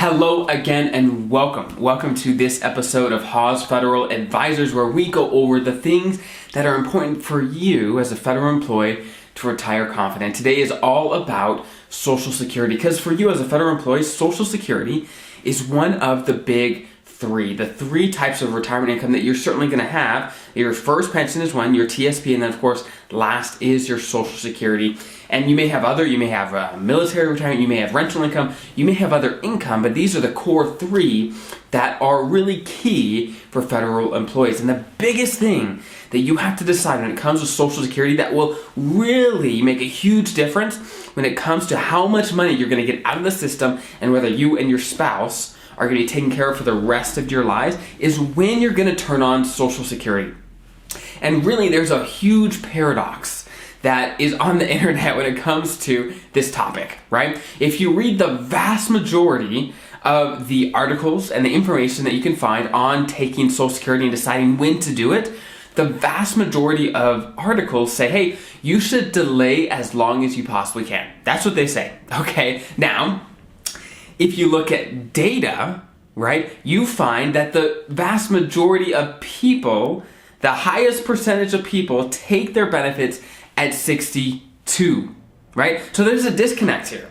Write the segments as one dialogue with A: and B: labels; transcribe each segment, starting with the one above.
A: Hello again and welcome. Welcome to this episode of Hawes Federal Advisors, where we go over the things that are important for you as a federal employee to retire confident. Today is all about Social Security, because for you as a federal employee, Social Security is one of the big three. The three types of retirement income that you're certainly going to have. Your first pension is one, your TSP, and then of course last is your Social Security. And you may have military retirement, you may have rental income, you may have other income, but these are the core three that are really key for federal employees. And the biggest thing that you have to decide when it comes to Social Security that will really make a huge difference when it comes to how much money you're going to get out of the system and whether you and your spouse are going to be taken care of for the rest of your lives is when you're going to turn on Social Security. And really, there's a huge paradox that is on the internet when it comes to this topic, right? If you read the vast majority of the articles and the information that you can find on taking Social Security and deciding when to do it, the vast majority of articles say, hey, you should delay as long as you possibly can. That's what they say, okay? Now, if you look at data, right, you find that the vast majority of people, the highest percentage of people take their benefits at 62, right? So there's a disconnect here.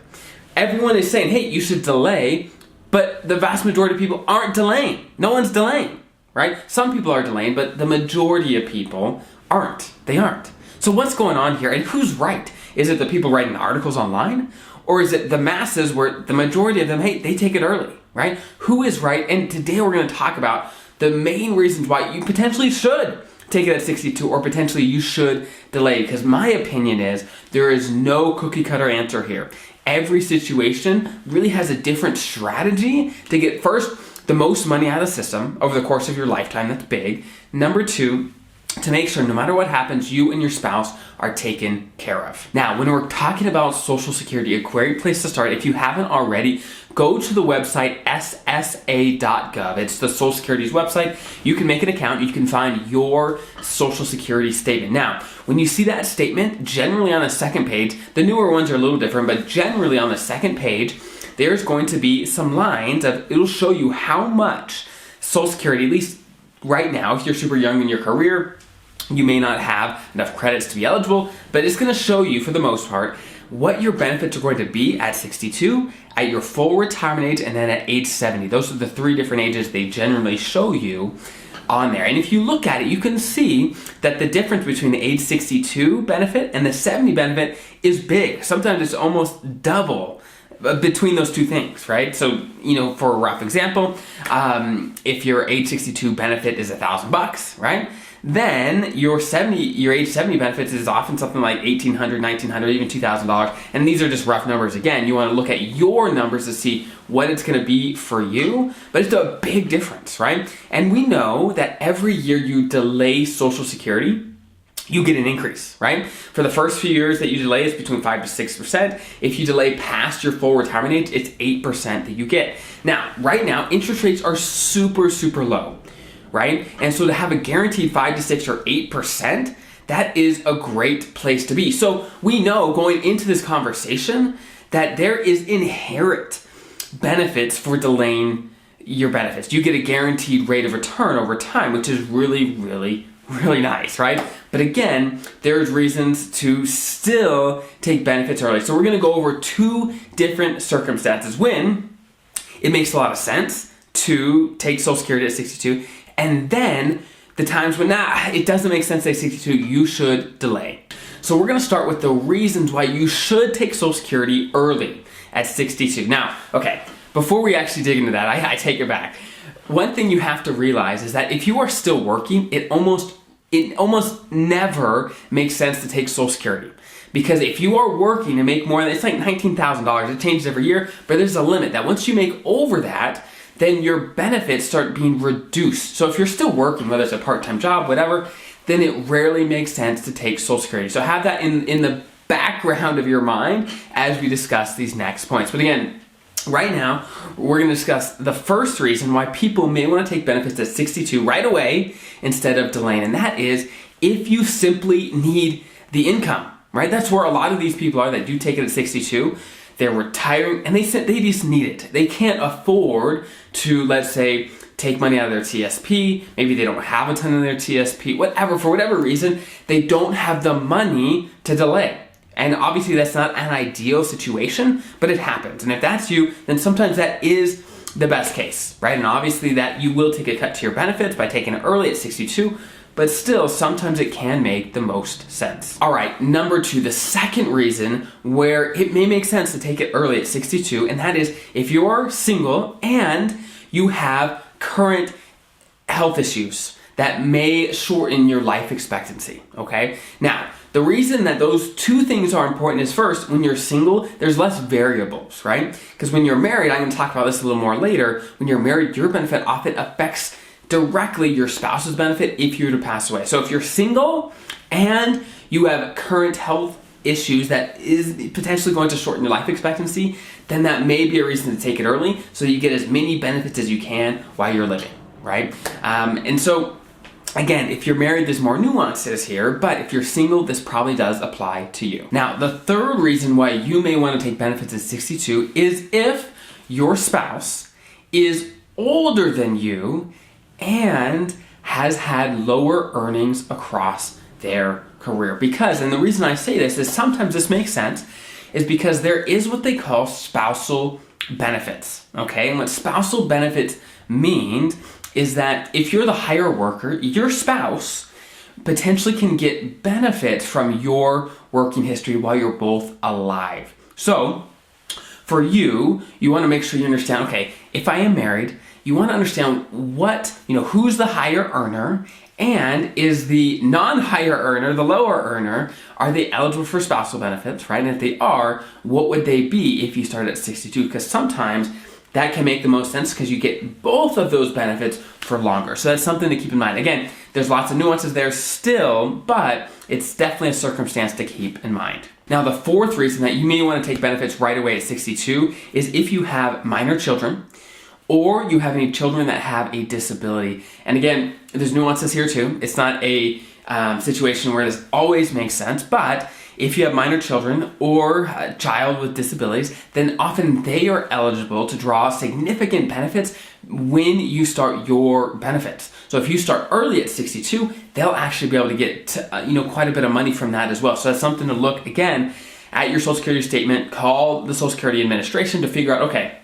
A: Everyone is saying, hey, you should delay, but the vast majority of people aren't delaying. No one's delaying, right? Some people are delaying, but the majority of people aren't. They aren't. So what's going on here, and who's right? Is it the people writing the articles online? Or is it the masses where the majority of them, hey, they take it early, right? Who is right? And today we're going to talk about the main reasons why you potentially should take it at 62 or potentially you should delay. Because my opinion is there is no cookie cutter answer here. Every situation really has a different strategy to get, first, the most money out of the system over the course of your lifetime. That's big. Number two, to make sure no matter what happens, you and your spouse are taken care of. Now, when we're talking about Social Security, a great place to start, if you haven't already, go to the website ssa.gov. It's the Social Security's website. You can make an account. You can find your Social Security statement. Now, when you see that statement, generally on the second page, the newer ones are a little different, but generally on the second page, there's going to be some lines of, it'll show you how much Social Security, at least right now, if you're super young in your career, you may not have enough credits to be eligible, but it's going to show you, for the most part, what your benefits are going to be at 62, at your full retirement age, and then at age 70. Those are the three different ages they generally show you on there. And if you look at it, you can see that the difference between the age 62 benefit and the 70 benefit is big. Sometimes it's almost double between those two things, right? So, for a rough example, if your age 62 benefit is $1,000, right? Then your age 70 benefits is often something like $1,800, $1,900, even $2,000. And these are just rough numbers. Again, you want to look at your numbers to see what it's going to be for you, but it's a big difference, right? And we know that every year you delay Social Security, you get an increase, right? For the first few years that you delay, it's between 5 to 6%. If you delay past your full retirement age, it's 8% that you get. Now, right now, interest rates are super, super low, right? And so to have a guaranteed 5 to 6 or 8%, that is a great place to be. So we know going into this conversation that there is inherent benefits for delaying your benefits. You get a guaranteed rate of return over time, which is really, really, really nice, right? But again, there's reasons to still take benefits early. So we're going to go over two different circumstances when it makes a lot of sense to take Social Security at 62, and then the times when it doesn't make sense at 62, you should delay. So we're going to start with the reasons why you should take Social Security early at 62. Now, okay, before we actually dig into that, I take it back. One thing you have to realize is that if you are still working, it almost never makes sense to take Social Security. Because if you are working and make more than, it's like $19,000, it changes every year, but there's a limit that once you make over that, then your benefits start being reduced. So if you're still working, whether it's a part-time job, whatever, then it rarely makes sense to take Social Security. So have that in the background of your mind as we discuss these next points. But again, right now, we're going to discuss the first reason why people may want to take benefits at 62 right away instead of delaying. And that is if you simply need the income, right? That's where a lot of these people are that do take it at 62. they're retiring, and they just need it. They can't afford to, let's say, take money out of their TSP. Maybe they don't have a ton in their TSP, whatever, for whatever reason, they don't have the money to delay. And obviously that's not an ideal situation, but it happens. And if that's you, then sometimes that is the best case, right? And obviously that you will take a cut to your benefits by taking it early at 62, but still, sometimes it can make the most sense. All right, number 2, the second reason where it may make sense to take it early at 62, and that is if you're single and you have current health issues that may shorten your life expectancy, okay? Now, the reason that those two things are important is, first, when you're single, there's less variables, right? Because when you're married, I'm going to talk about this a little more later, when you're married, your benefit often affects directly your spouse's benefit if you were to pass away. So if you're single and you have current health issues that is potentially going to shorten your life expectancy, then that may be a reason to take it early so that you get as many benefits as you can while you're living, right? And so, again, if you're married, there's more nuances here, but if you're single, this probably does apply to you. Now, the third reason why you may want to take benefits at 62 is if your spouse is older than you and has had lower earnings across their career. Because, and the reason I say this is sometimes this makes sense, is because there is what they call spousal benefits, okay? And what spousal benefits means is that if you're the higher worker, your spouse potentially can get benefits from your working history while you're both alive. So, for you want to make sure you understand, okay, if I am married, you want to understand who's the higher earner, and is the non-higher earner, the lower earner, are they eligible for spousal benefits, right? And if they are, what would they be if you start at 62? Because sometimes that can make the most sense because you get both of those benefits for longer. So that's something to keep in mind. Again, there's lots of nuances there still, but it's definitely a circumstance to keep in mind. Now, the fourth reason that you may want to take benefits right away at 62 is if you have minor children, or you have any children that have a disability. And again, there's nuances here too. It's not a situation where this always makes sense, but if you have minor children or a child with disabilities, then often they are eligible to draw significant benefits when you start your benefits. So if you start early at 62, they'll actually be able to get quite a bit of money from that as well. So that's something to look, again, at your Social Security statement, call the Social Security Administration to figure out, okay,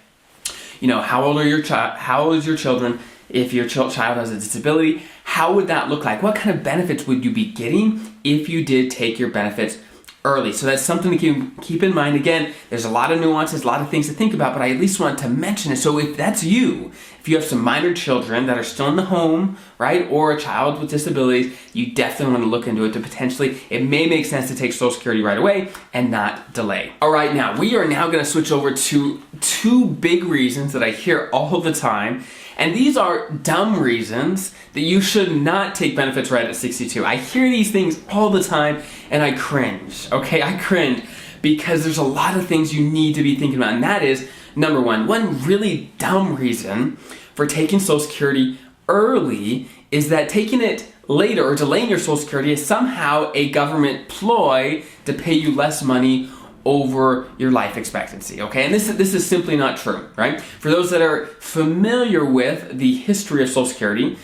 A: how old are how old is your children? If your child has a disability, how would that look like? What kind of benefits would you be getting if you did take your benefits early? So that's something to keep in mind. Again, there's a lot of nuances, a lot of things to think about, but I at least want to mention it. So if that's you, if you have some minor children that are still in the home, right, or a child with disabilities, you definitely want to look into it to potentially, it may make sense to take Social Security right away and not delay. All right, now we are now going to switch over to two big reasons that I hear all the time. And these are dumb reasons that you should not take benefits right at 62. I hear these things all the time and I cringe, okay? I cringe because there's a lot of things you need to be thinking about. And that is, number one really dumb reason for taking Social Security early is that taking it later or delaying your Social Security is somehow a government ploy to pay you less money over your life expectancy, okay? And this is simply not true, right? For those that are familiar with the history of Social Security,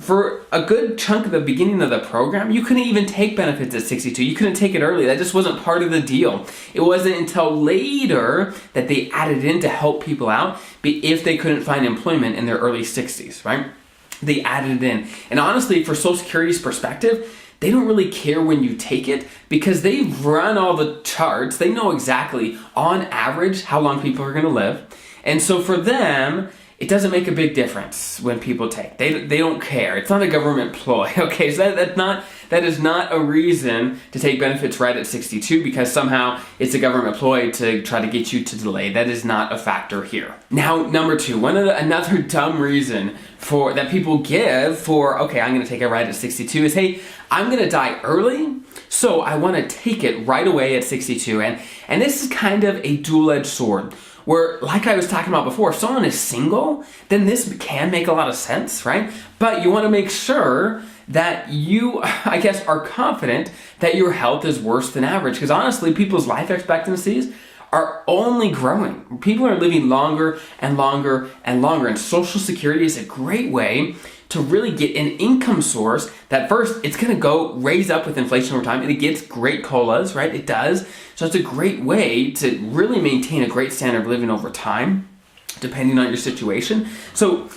A: for a good chunk of the beginning of the program, you couldn't even take benefits at 62. You couldn't take it early. That just wasn't part of the deal. It wasn't until later that they added in to help people out if they couldn't find employment in their early 60s, right? They added it in. And honestly, for Social Security's perspective, they don't really care when you take it because they run all the charts. They know exactly, on average, how long people are going to live. And so for them, it doesn't make a big difference when people take. They don't care. It's not a government ploy, okay? So that is not a reason to take benefits right at 62 because somehow it's a government ploy to try to get you to delay. That is not a factor here. Now, number two, another dumb reason that people give for, okay, I'm going to take it right at 62 is, hey, I'm going to die early, so I want to take it right away at 62. And this is kind of a dual-edged sword, where, like I was talking about before, if someone is single, then this can make a lot of sense, right? But you want to make sure that you, I guess, are confident that your health is worse than average. Because honestly, people's life expectancies are only growing. People are living longer and longer and longer, and Social Security is a great way to really get an income source that first, it's going to go raise up with inflation over time, and it gets great COLAs, right? It does. So it's a great way to really maintain a great standard of living over time, depending on your situation. So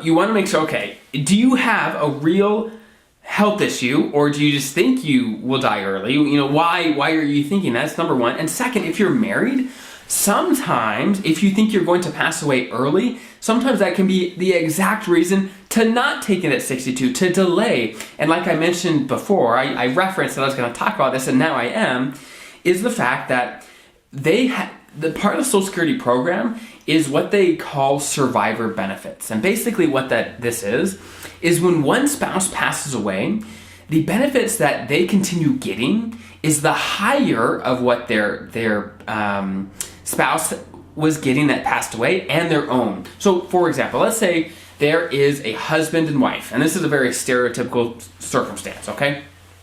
A: you want to make sure, okay, do you have a real health issue, or do you just think you will die early? Why are you thinking that? That's number one. And second, if you're married, sometimes if you think you're going to pass away early, sometimes that can be the exact reason to not take it at 62, to delay. And like I mentioned before, I referenced that I was going to talk about this, and now I am, is the fact that the part of the Social Security program is what they call survivor benefits. And basically what this is when one spouse passes away, the benefits that they continue getting is the higher of what their spouse was getting that passed away and their own. So for example, let's say there is a husband and wife, and this is a very stereotypical circumstance, okay?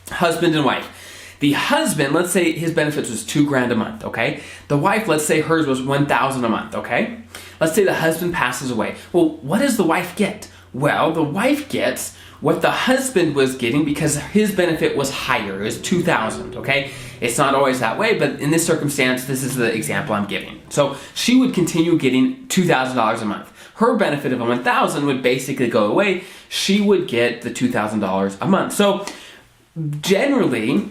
A: Husband and wife. The husband, let's say his benefits was $2,000 a month, okay? The wife, let's say hers was $1,000 a month, okay? Let's say the husband passes away. Well, what does the wife get? Well, the wife gets what the husband was getting because his benefit was higher. It was $2,000, okay? It's not always that way, but in this circumstance, this is the example I'm giving. So she would continue getting $2,000 a month. Her benefit of $1,000 would basically go away. She would get the $2,000 a month. So generally,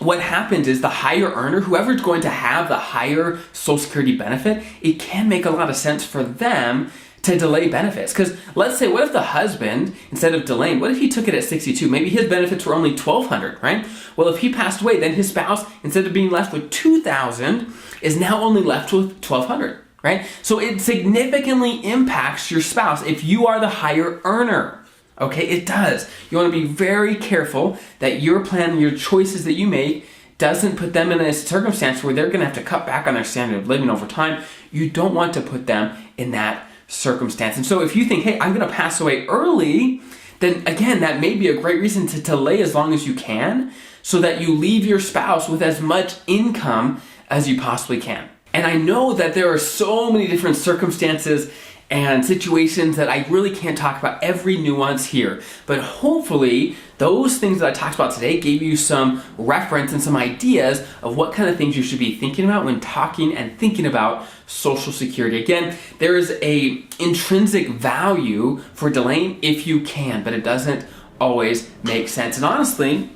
A: what happens is the higher earner, whoever's going to have the higher Social Security benefit, it can make a lot of sense for them to delay benefits. Because let's say, what if the husband, instead of delaying, what if he took it at 62? Maybe his benefits were only $1,200, right? Well, if he passed away, then his spouse, instead of being left with $2,000, is now only left with $1,200, right? So it significantly impacts your spouse if you are the higher earner. Okay, it does. You want to be very careful that your plan, your choices that you make, doesn't put them in a circumstance where they're going to have to cut back on their standard of living over time. You don't want to put them in that circumstance. And so if you think, hey, I'm going to pass away early, then again, that may be a great reason to delay as long as you can so that you leave your spouse with as much income as you possibly can. And I know that there are so many different circumstances and situations that I really can't talk about every nuance here. But hopefully, those things that I talked about today gave you some reference and some ideas of what kind of things you should be thinking about when talking and thinking about Social Security. Again, there is an intrinsic value for delaying if you can, but it doesn't always make sense. And honestly,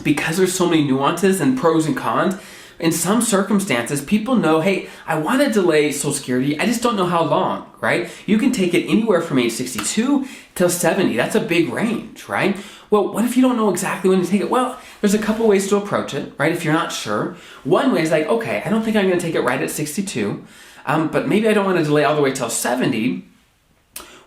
A: because there's so many nuances and pros and cons, in some circumstances, people know, hey, I want to delay Social Security, I just don't know how long, right? You can take it anywhere from age 62 till 70. That's a big range, right? Well, what if you don't know exactly when to take it? Well, there's a couple ways to approach it, right? If you're not sure. One way is like, okay, I don't think I'm going to take it right at 62, but maybe I don't want to delay all the way till 70.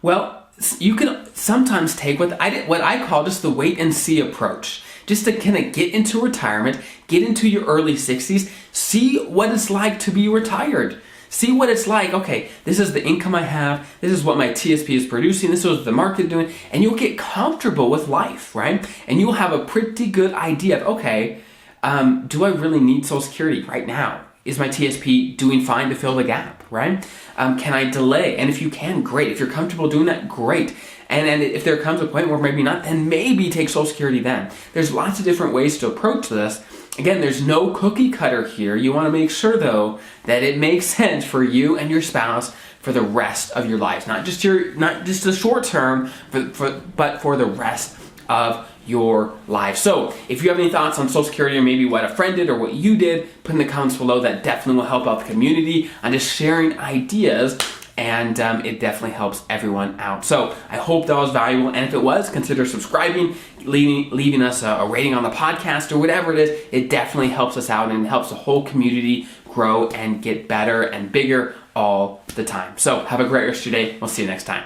A: Well, you can sometimes take what I call just the wait and see approach. Just to kind of get into retirement, get into your early 60s, see what it's like to be retired. See what it's like, okay, this is the income I have, this is what my TSP is producing, this is what the market is doing, and you'll get comfortable with life, right? And you'll have a pretty good idea of, okay, do I really need Social Security right now? Is my TSP doing fine to fill the gap, right? Can I delay? And if you can, great. If you're comfortable doing that, great. And if there comes a point where maybe not, then maybe take Social Security then. There's lots of different ways to approach this. Again, there's no cookie cutter here. You want to make sure, though, that it makes sense for you and your spouse for the rest of your lives. Not just the short term, but for the rest of your life. So if you have any thoughts on Social Security or maybe what a friend did or what you did, put in the comments below. That definitely will help out the community on just sharing ideas, and it definitely helps everyone out. So I hope that was valuable, and if it was, consider subscribing, leaving us a rating on the podcast or whatever it is. It definitely helps us out and helps the whole community grow and get better and bigger all the time. So have a great rest of your day. We'll see you next time.